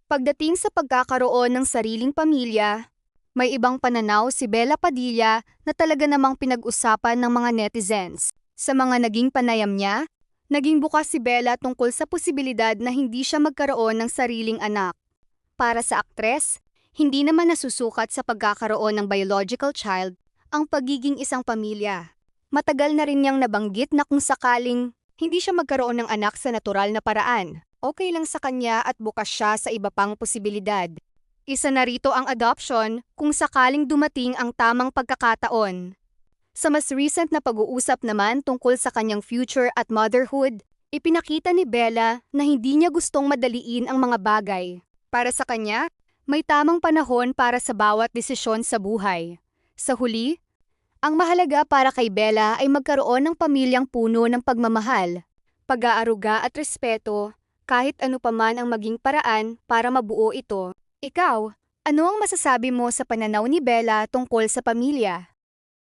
Pagdating sa pagkakaroon ng sariling pamilya, may ibang pananaw si Bella Padilla na talaga namang pinag-usapan ng mga netizens. Sa mga naging panayam niya, naging bukas si Bella tungkol sa posibilidad na hindi siya magkaroon ng sariling anak. Para sa aktres, hindi naman nasusukat sa pagkakaroon ng biological child ang pagiging isang pamilya. Matagal na rin niyang nabanggit na kung sakaling hindi siya magkaroon ng anak sa natural na paraan, okay lang sa kanya at bukas siya sa iba pang posibilidad. Isa na rito ang adoption kung sakaling dumating ang tamang pagkakataon. Sa mas recent na pag-uusap naman tungkol sa kanyang future at motherhood, ipinakita ni Bella na hindi niya gustong madaliin ang mga bagay. Para sa kanya, may tamang panahon para sa bawat desisyon sa buhay. Sa huli, ang mahalaga para kay Bella ay magkaroon ng pamilyang puno ng pagmamahal, pag-aaruga at respeto, kahit ano pa man ang maging paraan para mabuo ito. Ikaw, ano ang masasabi mo sa pananaw ni Bella tungkol sa pamilya?